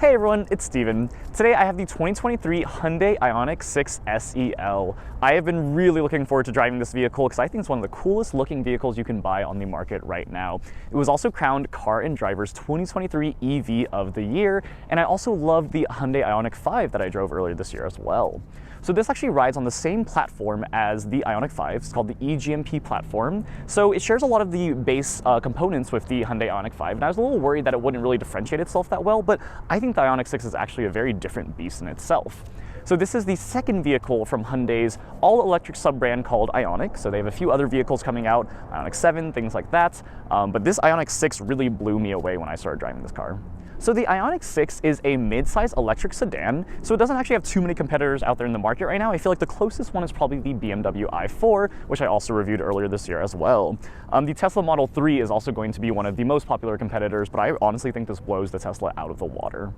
Hey everyone, it's Steven. Today I have the 2023 Hyundai Ioniq 6 SEL. I have been really looking forward to driving this vehicle because I think it's one of the coolest looking vehicles you can buy on the market right now. It was also crowned Car and Driver's 2023 EV of the Year, and I also love the Hyundai Ioniq 5 that I drove earlier this year as well. So this actually rides on the same platform as the Ioniq 5. It's called the e-GMP platform. So it shares a lot of the base components with the Hyundai Ioniq 5, and I was a little worried that it wouldn't really differentiate itself that well, but I think the Ioniq 6 is actually a very different beast in itself. So this is the second vehicle from Hyundai's all-electric sub-brand called Ioniq. So they have a few other vehicles coming out, Ioniq 7, things like that. But this Ioniq 6 really blew me away when I started driving this car. So the Ioniq 6 is a mid-size electric sedan, so it doesn't actually have too many competitors out there in the market right now. I feel like the closest one is probably the BMW i4, which I also reviewed earlier this year as well. The Tesla Model 3 is also going to be one of the most popular competitors, but I honestly think this blows the Tesla out of the water.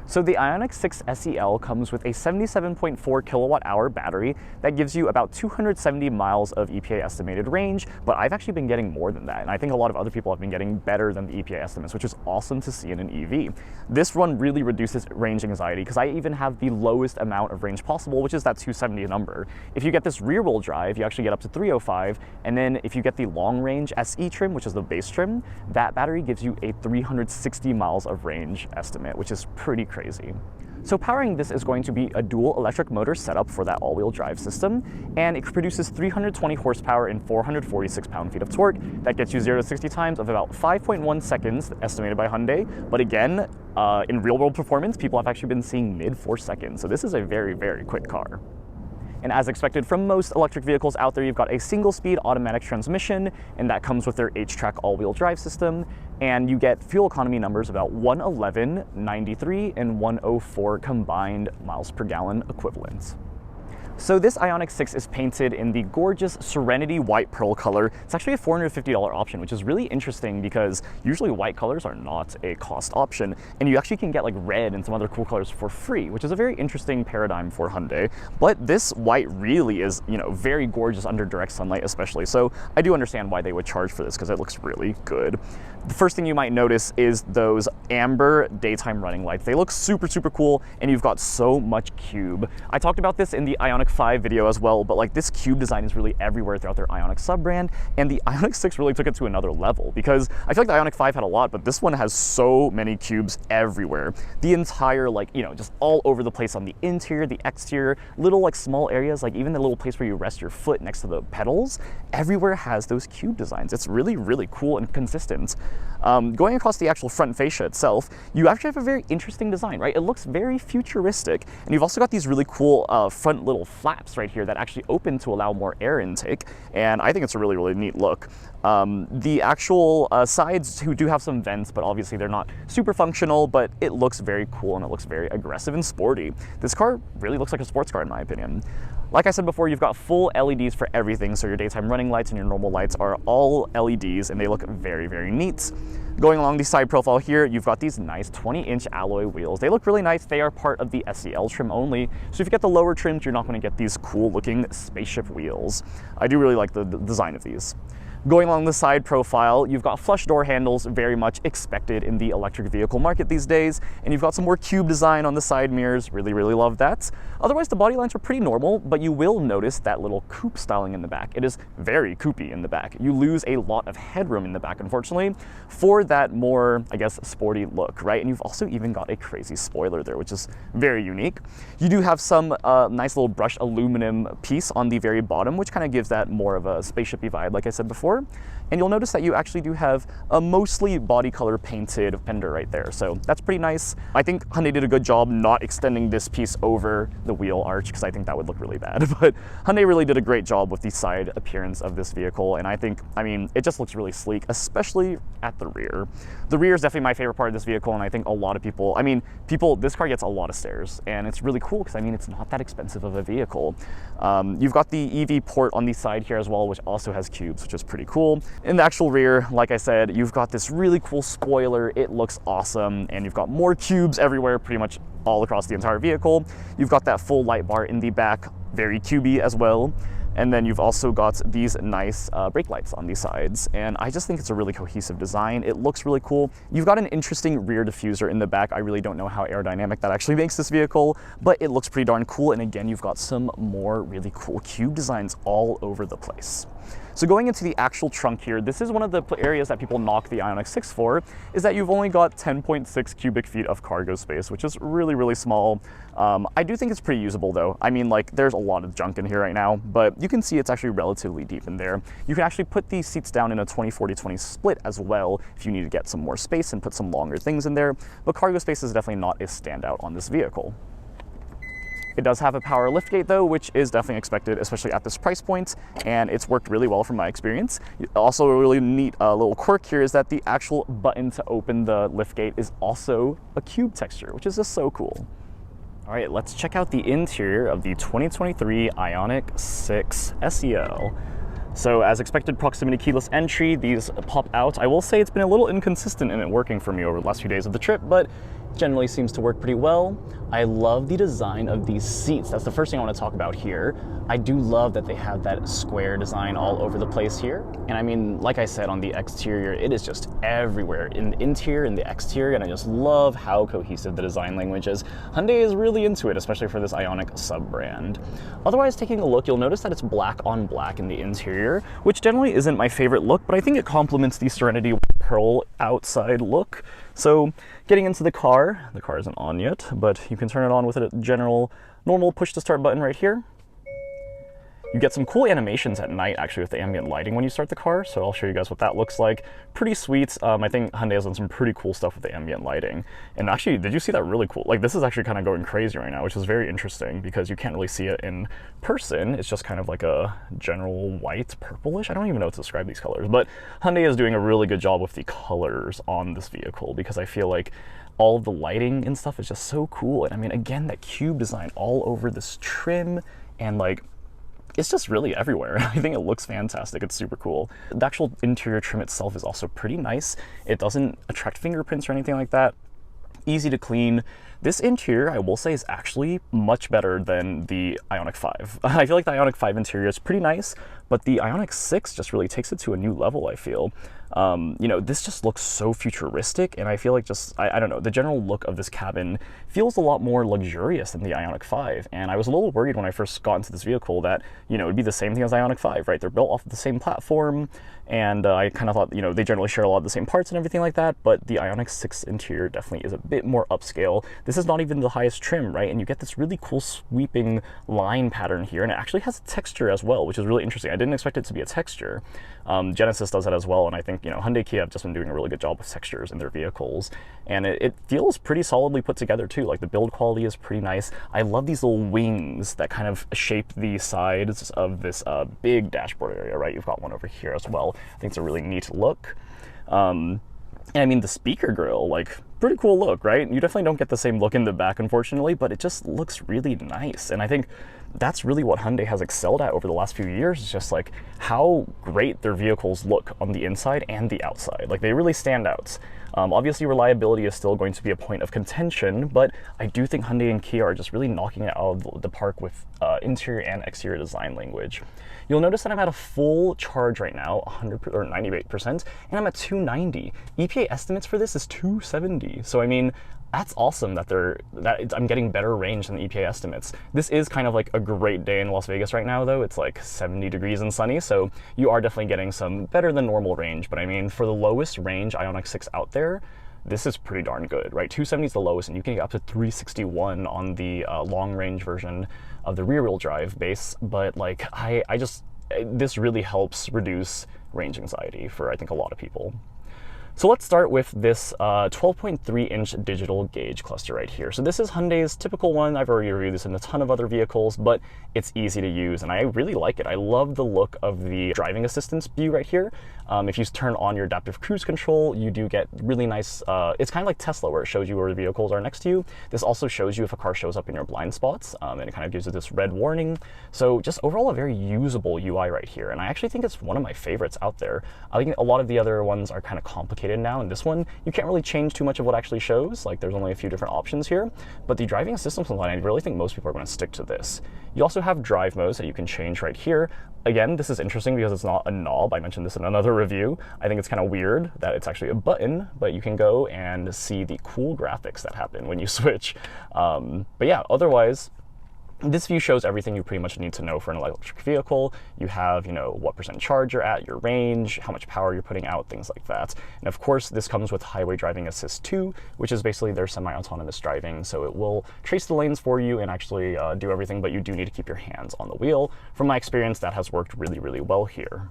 So the Ioniq 6 SEL comes with a 77.4 kilowatt-hour battery that gives you about 270 miles of EPA estimated range, but I've actually been getting more than that, and I think a lot of other people have been getting better than the EPA estimates, which is awesome to see in an EV. This run really reduces range anxiety because I even have the lowest amount of range possible, which is that 270 number. If you get this rear-wheel drive, you actually get up to 305, and then if you get the long-range SE trim, which is the base trim, that battery gives you a 360 miles of range estimate, which is pretty crazy. So powering this is going to be a dual electric motor setup for that all-wheel drive system, and it produces 320 horsepower and 446 pound-feet of torque. That gets you 0 to 60 times of about 5.1 seconds, estimated by Hyundai. But again, in real-world performance, people have actually been seeing mid-4 seconds. So this is a very, very quick car. And as expected from most electric vehicles out there, you've got a single-speed automatic transmission, and that comes with their H-Track all-wheel drive system. And you get fuel economy numbers about 111, 93, and 104 combined miles per gallon equivalents. So this Ioniq 6 is painted in the gorgeous Serenity white pearl color. It's actually a $450 option, which is really interesting because usually white colors are not a cost option, and you actually can get like red and some other cool colors for free, which is a very interesting paradigm for Hyundai. But this white really is, very gorgeous under direct sunlight especially, so I do understand why they would charge for this because it looks really good. The first thing you might notice is those amber daytime running lights. They look super, super cool, and you've got so much cube. I talked about this in the Ioniq 5 video as well, but like this cube design is really everywhere throughout their Ioniq sub-brand, and the Ioniq 6 really took it to another level because I feel like the Ioniq 5 had a lot, but this one has so many cubes everywhere. The entire, just all over the place on the interior, the exterior, little small areas, like even the little place where you rest your foot next to the pedals, everywhere has those cube designs. It's really, really cool and consistent. Going across the actual front fascia itself, you actually have a very interesting design, right? It looks very futuristic, and you've also got these really cool front little flaps right here that actually open to allow more air intake, and I think it's a really, really neat look. The actual sides do have some vents, but obviously they're not super functional, but it looks very cool and it looks very aggressive and sporty. This car really looks like a sports car in my opinion. Like I said before, you've got full LEDs for everything, so your daytime running lights and your normal lights are all LEDs, and they look very, very neat. Going along the side profile here, you've got these nice 20-inch alloy wheels. They look really nice. They are part of the SEL trim only, so if you get the lower trims, you're not going to get these cool-looking spaceship wheels. I do really like the design of these. Going along the side profile, you've got flush door handles, very much expected in the electric vehicle market these days, and you've got some more cube design on the side mirrors. Really, really love that. Otherwise, the body lines are pretty normal, but you will notice that little coupe styling in the back. It is very coupey in the back. You lose a lot of headroom in the back, unfortunately, for that more, sporty look, right? And you've also even got a crazy spoiler there, which is very unique. You do have some nice little brushed aluminum piece on the very bottom, which kind of gives that more of a spaceshipy vibe, like I said before. And you'll notice that you actually do have a mostly body color painted fender right there, so that's pretty nice. I think Hyundai did a good job not extending this piece over the wheel arch because I think that would look really bad, but Hyundai really did a great job with the side appearance of this vehicle, and I think, it just looks really sleek, especially at the rear. The rear is definitely my favorite part of this vehicle, and I think a lot of people, this car gets a lot of stairs, and it's really cool because, it's not that expensive of a vehicle. You've got the EV port on the side here as well, which also has cubes, which is pretty cool. In the actual rear, like I said, you've got this really cool spoiler. It looks awesome, and you've got more cubes everywhere, pretty much all across the entire vehicle. You've got that full light bar in the back, very cubey as well. And then you've also got these nice brake lights on these sides. And I just think it's a really cohesive design. It looks really cool. You've got an interesting rear diffuser in the back. I really don't know how aerodynamic that actually makes this vehicle, but it looks pretty darn cool. And again, you've got some more really cool cube designs all over the place. So going into the actual trunk here, this is one of the areas that people knock the Ioniq 6 for, is that you've only got 10.6 cubic feet of cargo space, which is really, really small. I do think it's pretty usable though. I mean, like, there's a lot of junk in here right now, but you can see it's actually relatively deep in there. You can actually put these seats down in a 20-40-20 split as well if you need to get some more space and put some longer things in there, but cargo space is definitely not a standout on this vehicle. It does have a power liftgate though, which is definitely expected, especially at this price point, and it's worked really well from my experience. Also, a really neat little quirk here is that the actual button to open the liftgate is also a cube texture, which is just so cool. All right, let's check out the interior of the 2023 Ioniq 6 SEL. So as expected, proximity keyless entry, these pop out. I will say it's been a little inconsistent in it working for me over the last few days of the trip, but generally seems to work pretty well. I love the design of these seats. That's the first thing I want to talk about here. I do love that they have that square design all over the place here. And I mean, like I said, on the exterior, it is just everywhere in the interior and the exterior. And I just love how cohesive the design language is. Hyundai is really into it, especially for this Ioniq sub-brand. Otherwise, taking a look, you'll notice that it's black on black in the interior, which generally isn't my favorite look, but I think it complements the Serenity Pearl outside look. So getting into the car isn't on yet, but you can turn it on with a general normal push to start button right here. You get some cool animations at night actually with the ambient lighting when you start the car, so I'll show you guys what that looks like. Pretty sweet. I think Hyundai has done some pretty cool stuff with the ambient lighting. And actually, did you see that really cool? Like, this is actually kind of going crazy right now, which is very interesting because you can't really see it in person. It's just kind of like a general white purplish. I don't even know how to describe these colors, but Hyundai is doing a really good job with the colors on this vehicle because I feel like all of the lighting and stuff is just so cool. And I mean, again, that cube design all over this trim and like, it's just really everywhere. I think it looks fantastic. It's super cool. The actual interior trim itself is also pretty nice. It doesn't attract fingerprints or anything like that. Easy to clean. This interior, I will say, is actually much better than the Ioniq 5. I feel like the Ioniq 5 interior is pretty nice, but the Ioniq 6 just really takes it to a new level, I feel. You know, this just looks so futuristic, and I feel like I don't know, the general look of this cabin feels a lot more luxurious than the Ioniq 5, and I was a little worried when I first got into this vehicle that, you know, it'd be the same thing as Ioniq 5, right? They're built off of the same platform, and I kind of thought, you know, they generally share a lot of the same parts and everything like that, but the Ioniq 6 interior definitely is a bit more upscale. This is not even the highest trim, right? And you get this really cool sweeping line pattern here, and it actually has a texture as well, which is really interesting. I didn't expect it to be a texture. Genesis does that as well, and I think, you know, Hyundai Kia have just been doing a really good job with textures in their vehicles, and it feels pretty solidly put together too. Like, the build quality is pretty nice. I love these little wings that kind of shape the sides of this big dashboard area, right? You've got one over here as well. I think it's a really neat look. And I mean, the speaker grille, like, pretty cool look, right? You definitely don't get the same look in the back, unfortunately, but it just looks really nice. And I think that's really what Hyundai has excelled at over the last few years, is just like how great their vehicles look on the inside and the outside. Like, they really stand out. Obviously, reliability is still going to be a point of contention, but I do think Hyundai and Kia are just really knocking it out of the park with interior and exterior design language. You'll notice that I'm at a full charge right now, 100 or 98%, and I'm at 290. EPA estimates for this is 270. So I mean, that's awesome that I'm getting better range than the EPA estimates. This is kind of like a great day in Las Vegas right now, though. It's like 70 degrees and sunny, so you are definitely getting some better than normal range. But I mean, for the lowest range Ioniq 6 out there, this is pretty darn good, right? 270 is the lowest, and you can get up to 361 on the long range version of the rear wheel drive base. But like, this really helps reduce range anxiety for, I think, a lot of people. So let's start with this 12.3-inch digital gauge cluster right here. So this is Hyundai's typical one. I've already reviewed this in a ton of other vehicles, but it's easy to use, and I really like it. I love the look of the driving assistance view right here. If you turn on your adaptive cruise control, you do get really nice, it's kind of like Tesla, where it shows you where the vehicles are next to you. This also shows you if a car shows up in your blind spots, and it kind of gives you this red warning. So just overall a very usable UI right here, and I actually think it's one of my favorites out there. I think a lot of the other ones are kind of complicated now, and this one, you can't really change too much of what actually shows. Like, there's only a few different options here, but the driving assistance line, I really think most people are going to stick to this. You also have drive modes that you can change right here. Again, this is interesting because it's not a knob. I mentioned this in another review. I think it's kind of weird that it's actually a button, but you can go and see the cool graphics that happen when you switch. But yeah, otherwise, this view shows everything you pretty much need to know for an electric vehicle. You have, you know, what % charge you're at, your range, how much power you're putting out, things like that. And of course, this comes with Highway Driving Assist 2, which is basically their semi-autonomous driving. So it will trace the lanes for you and actually do everything, but you do need to keep your hands on the wheel. From my experience, that has worked really, really well here.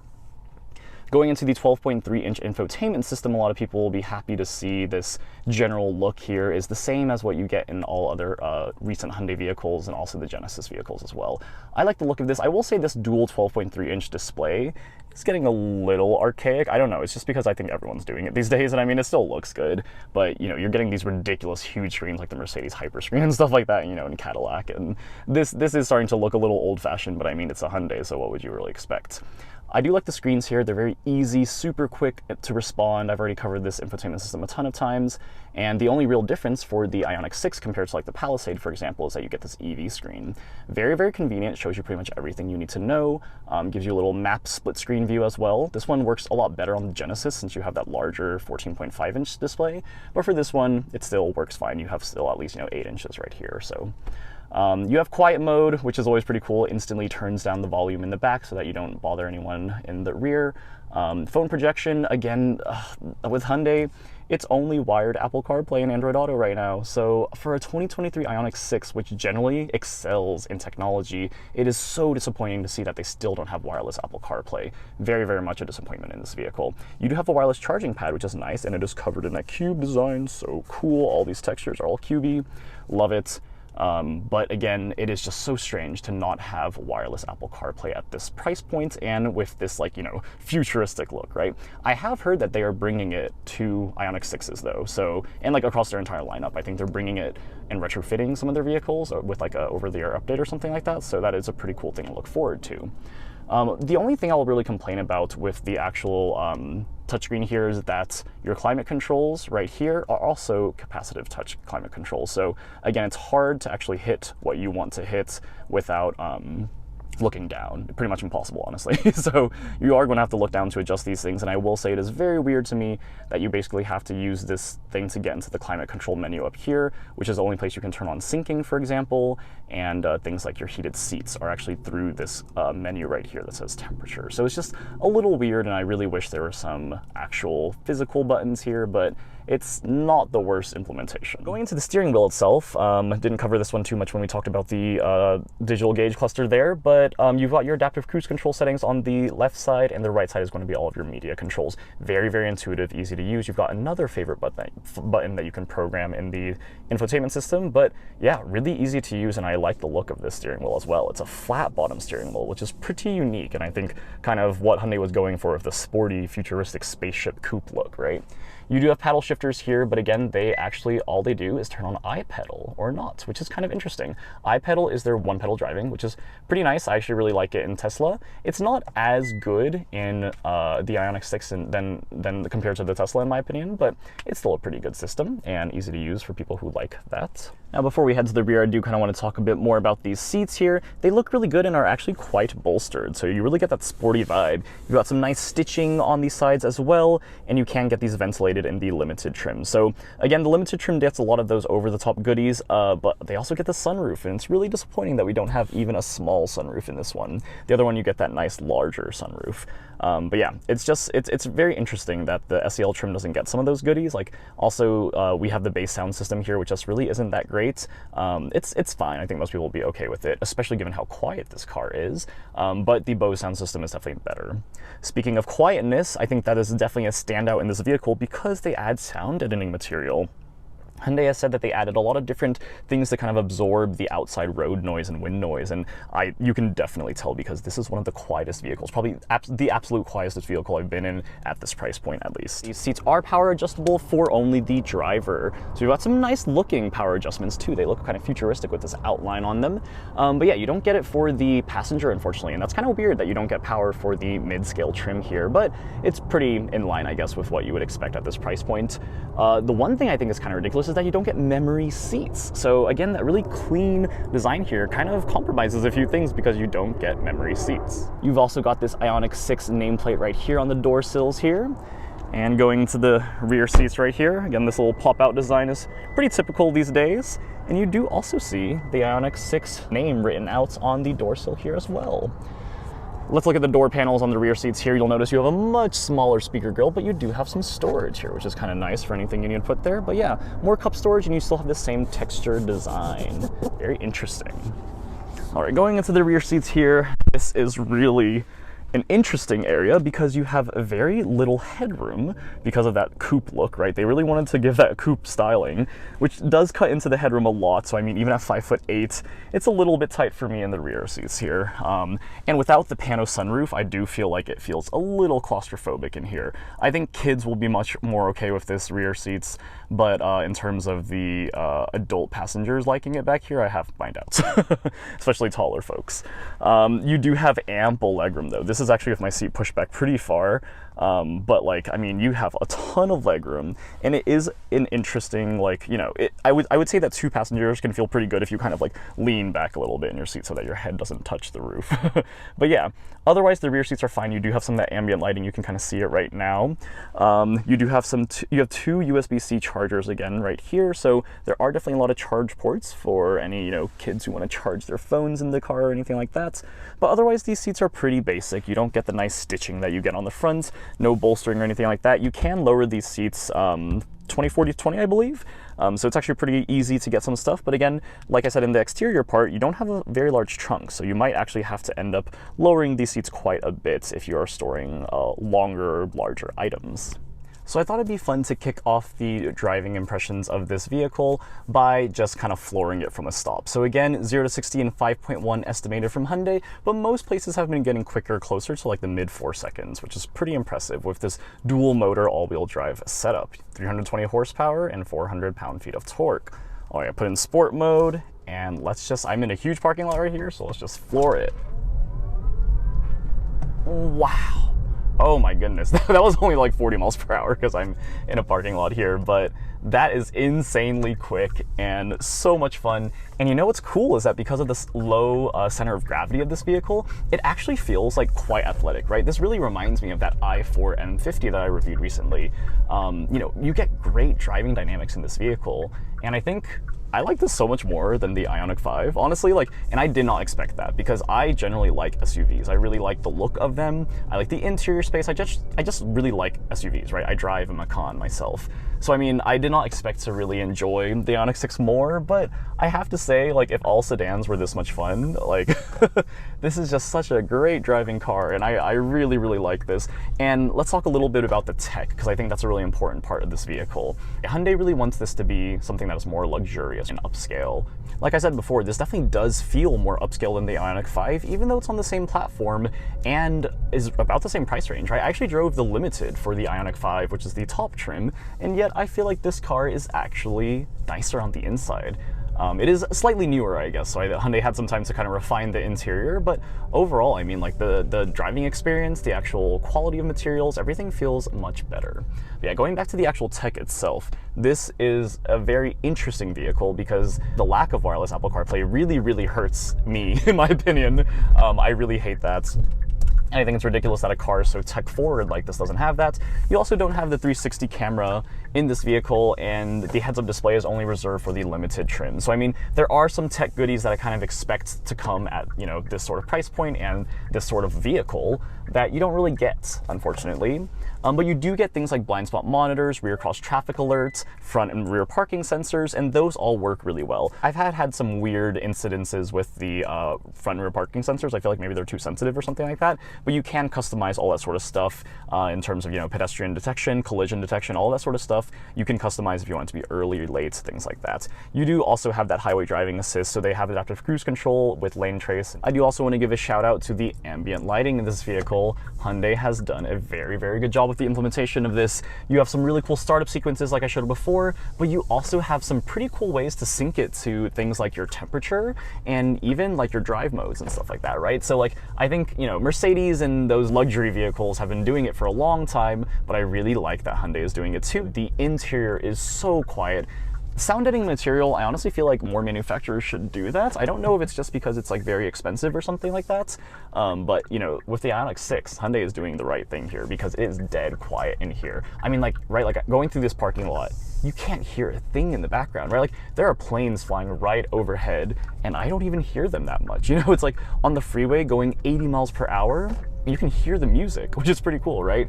Going into the 12.3-inch infotainment system, a lot of people will be happy to see this general look here is the same as what you get in all other recent Hyundai vehicles and also the Genesis vehicles as well. I like the look of this. I will say this dual 12.3-inch display is getting a little archaic. I don't know, it's just because I think everyone's doing it these days, and I mean, it still looks good, but you know, you're getting these ridiculous huge screens like the Mercedes Hyperscreen and stuff like that, you know, in Cadillac, and this is starting to look a little old-fashioned, but I mean, it's a Hyundai, so what would you really expect? I do like the screens here. They're very easy, super quick to respond. I've already covered this infotainment system a ton of times, and the only real difference for the Ioniq 6 compared to like the Palisade, for example, is that you get this EV screen. Very, very convenient, shows you pretty much everything you need to know, gives you a little map split screen view as well. This one works a lot better on the Genesis since you have that larger 14.5-inch display, but for this one, it still works fine. You have still at least, you know, 8 inches right here, so. You have quiet mode, which is always pretty cool. It instantly turns down the volume in the back so that you don't bother anyone in the rear. Phone projection, again, with Hyundai, it's only wired Apple CarPlay and Android Auto right now. So for a 2023 Ioniq 6, which generally excels in technology, it is so disappointing to see that they still don't have wireless Apple CarPlay. Very, very much a disappointment in this vehicle. You do have a wireless charging pad, which is nice, and it is covered in that cube design. So cool. All these textures are all cubey. Love it. But again, it is just so strange to not have wireless Apple CarPlay at this price point and with this, like, you know, futuristic look, right? I have heard that they are bringing it to Ioniq 6s though, so, and like across their entire lineup. I think they're bringing it and retrofitting some of their vehicles with like a over-the-air update or something like that, so that is a pretty cool thing to look forward to. The only thing I'll really complain about with the actual touchscreen here is that your climate controls right here are also capacitive touch climate controls. So again, it's hard to actually hit what you want to hit without looking down. Pretty much impossible, honestly. So you are going to have to look down to adjust these things, and I will say it is very weird to me that you basically have to use this thing to get into the climate control menu up here, which is the only place you can turn on syncing, for example, and things like your heated seats are actually through this menu right here that says temperature. So it's just a little weird, and I really wish there were some actual physical buttons here, but it's not the worst implementation. Going into the steering wheel itself, didn't cover this one too much when we talked about the digital gauge cluster there, but you've got your adaptive cruise control settings on the left side, and the right side is going to be all of your media controls. Very, very intuitive, easy to use. You've got another favorite button that you can program in the infotainment system, but yeah, really easy to use, and I like the look of this steering wheel as well. It's a flat bottom steering wheel, which is pretty unique, and I think kind of what Hyundai was going for with the sporty, futuristic spaceship coupe look, right? You do have paddle shifters here, but again, all they do is turn on iPedal or not, which is kind of interesting. iPedal is their one-pedal driving, which is pretty nice. I actually really like it in Tesla. It's not as good in the Ioniq 6 than compared to the Tesla, in my opinion, but it's still a pretty good system and easy to use for people who like that. Now, before we head to the rear, I do kind of want to talk a bit more about these seats here. They look really good and are actually quite bolstered, so you really get that sporty vibe. You've got some nice stitching on these sides as well, and you can get these ventilated in the limited trim. So again, the limited trim gets a lot of those over-the-top goodies, but they also get the sunroof, and it's really disappointing that we don't have even a small sunroof in this one. The other one, you get that nice larger sunroof. But yeah, it's very interesting that the SEL trim doesn't get some of those goodies. Like also, we have the bass sound system here, which just really isn't that great. It's fine. I think most people will be okay with it, especially given how quiet this car is. But the Bose sound system is definitely better. Speaking of quietness, I think that is definitely a standout in this vehicle because they add sound deadening material. Hyundai has said that they added a lot of different things to kind of absorb the outside road noise and wind noise, and you can definitely tell because this is one of the quietest vehicles, probably the absolute quietest vehicle I've been in at this price point at least. These seats are power adjustable for only the driver, so you've got some nice looking power adjustments too. They look kind of futuristic with this outline on them, but yeah, you don't get it for the passenger, unfortunately, and that's kind of weird that you don't get power for the mid-scale trim here, but it's pretty in line, I guess, with what you would expect at this price point. The one thing I think is kind of ridiculous is that you don't get memory seats. So again, that really clean design here kind of compromises a few things because you don't get memory seats. You've also got this Ioniq 6 nameplate right here on the door sills here. And going to the rear seats right here, again, this little pop-out design is pretty typical these days. And you do also see the Ioniq 6 name written out on the door sill here as well. Let's look at the door panels on the rear seats here. You'll notice you have a much smaller speaker grille, but you do have some storage here, which is kind of nice for anything you need to put there. But yeah, more cup storage and you still have the same texture design. Very interesting. All right, going into the rear seats here, this is really an interesting area because you have a very little headroom because of that coupe look, right? They really wanted to give that coupe styling, which does cut into the headroom a lot. So I mean, even at 5'8", it's a little bit tight for me in the rear seats here. And without the pano sunroof, I do feel like it feels a little claustrophobic in here. I think kids will be much more okay with this rear seats, but in terms of the adult passengers liking it back here, I have my doubts, especially taller folks. You do have ample legroom though. This is actually with my seat pushed back pretty far, but like, I mean, you have a ton of legroom, and it is an interesting, like, you know, I would say that two passengers can feel pretty good if you kind of like lean back a little bit in your seat so that your head doesn't touch the roof. But yeah, otherwise the rear seats are fine. You do have some of that ambient lighting. You can kind of see it right now. You do have you have two USB-C chargers again right here, so there are definitely a lot of charge ports for any, you know, kids who want to charge their phones in the car or anything like that. But otherwise these seats are pretty basic. You don't get the nice stitching that you get on the front, no bolstering or anything like that. You can lower these seats 20/40/20, I believe. So it's actually pretty easy to get some stuff. But again, like I said, in the exterior part, you don't have a very large trunk, so you might actually have to end up lowering these seats quite a bit if you are storing longer, larger items. So I thought it'd be fun to kick off the driving impressions of this vehicle by just kind of flooring it from a stop. So again, 0 to 60 in 5.1 estimated from Hyundai, but most places have been getting quicker, closer to like the mid 4 seconds, which is pretty impressive with this dual motor all-wheel drive setup. 320 horsepower and 400 pound-feet of torque. All right, I put in sport mode, and I'm in a huge parking lot right here, so let's just floor it. Wow. Oh my goodness, that was only like 40 miles per hour because I'm in a parking lot here, but that is insanely quick and so much fun. And you know what's cool is that because of this low center of gravity of this vehicle, it actually feels like quite athletic, right? This really reminds me of that i4 M50 that I reviewed recently. You know, you get great driving dynamics in this vehicle, and I think I like this so much more than the Ioniq 5, honestly, like, and I did not expect that because I generally like SUVs. I really like the look of them. I like the interior space. I just really like SUVs, right? I drive a Macan myself. So, I mean, I did not expect to really enjoy the Ioniq 6 more, but I have to say, like, if all sedans were this much fun, like, this is just such a great driving car, and I really, really like this. And let's talk a little bit about the tech, because I think that's a really important part of this vehicle. Hyundai really wants this to be something that is more luxurious and upscale. Like I said before, this definitely does feel more upscale than the Ioniq 5, even though it's on the same platform and is about the same price range, right? I actually drove the Limited for the Ioniq 5, which is the top trim, and yet I feel like this car is actually nicer on the inside. It is slightly newer, I guess, so Hyundai had some time to kind of refine the interior, but overall, I mean, like the driving experience, the actual quality of materials, everything feels much better. But yeah, going back to the actual tech itself, this is a very interesting vehicle because the lack of wireless Apple CarPlay really, really hurts me, in my opinion. I really hate that. And I think it's ridiculous that a car so tech forward like this doesn't have that. You also don't have the 360 camera in this vehicle, and the heads-up display is only reserved for the Limited trim. So I mean, there are some tech goodies that I kind of expect to come at, you know, this sort of price point and this sort of vehicle that you don't really get, unfortunately. But you do get things like blind spot monitors, rear cross traffic alerts, front and rear parking sensors, and those all work really well. I've had some weird incidences with the front and rear parking sensors. I feel like maybe they're too sensitive or something like that, but you can customize all that sort of stuff in terms of, you know, pedestrian detection, collision detection, all that sort of stuff. You can customize if you want it to be early or late, things like that. You do also have that highway driving assist, so they have adaptive cruise control with lane trace. I do also want to give a shout out to the ambient lighting in this vehicle. Hyundai has done a very, very good job with the implementation of this. You have some really cool startup sequences like I showed before, but you also have some pretty cool ways to sync it to things like your temperature and even like your drive modes and stuff like that, right? So like, I think, you know, Mercedes and those luxury vehicles have been doing it for a long time, but I really like that Hyundai is doing it too. The interior is so quiet. sound deadening material, I honestly feel like more manufacturers should do that. I don't know if it's just because it's like very expensive or something like that, but you know, with the Ioniq 6, Hyundai is doing the right thing here because it is dead quiet in here. I mean, like, right, like going through this parking lot, you can't hear a thing in the background, right? Like there are planes flying right overhead and I don't even hear them that much. You know, it's like on the freeway going 80 miles per hour, you can hear the music, which is pretty cool, right?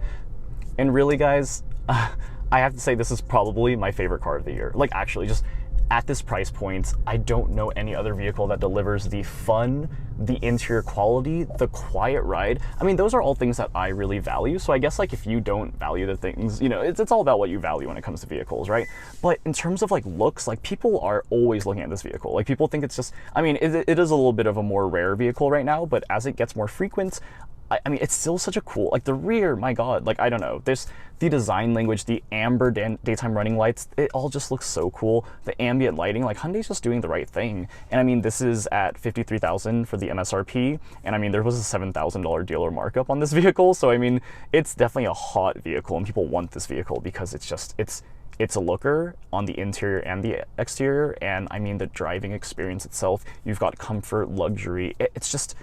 And really, guys, I have to say this is probably my favorite car of the year. Like actually, just at this price point, I don't know any other vehicle that delivers the fun, the interior quality, the quiet ride. I mean, those are all things that I really value. So I guess like if you don't value the things, you know, it's all about what you value when it comes to vehicles, right? But in terms of like looks, like people are always looking at this vehicle. Like people think it's just, I mean, it is a little bit of a more rare vehicle right now, but as it gets more frequent, I mean, it's still such a cool, like the rear, my God, like, I don't know, there's the design language, the amber daytime running lights, it all just looks so cool. The ambient lighting, like Hyundai's just doing the right thing. And I mean, this is at $53,000 for the MSRP. And I mean, there was a $7,000 dealer markup on this vehicle. So I mean, it's definitely a hot vehicle and people want this vehicle because it's just, it's a looker on the interior and the exterior. And I mean, the driving experience itself, you've got comfort, luxury, it's just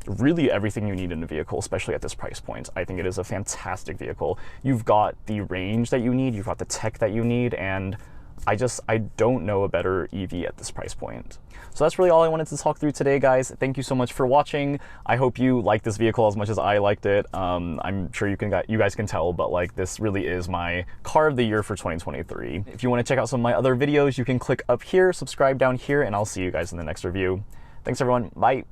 really everything you need in a vehicle, especially at this price point. I think it is a fantastic vehicle. You've got the range that you need, you've got the tech that you need, and I don't know a better EV at this price point. So that's really all I wanted to talk through today, guys. Thank you so much for watching. I hope you liked this vehicle as much as I liked it. I'm sure you guys can tell, but like this really is my car of the year for 2023. If you want to check out some of my other videos, you can click up here, subscribe down here, and I'll see you guys in the next review. Thanks everyone, bye.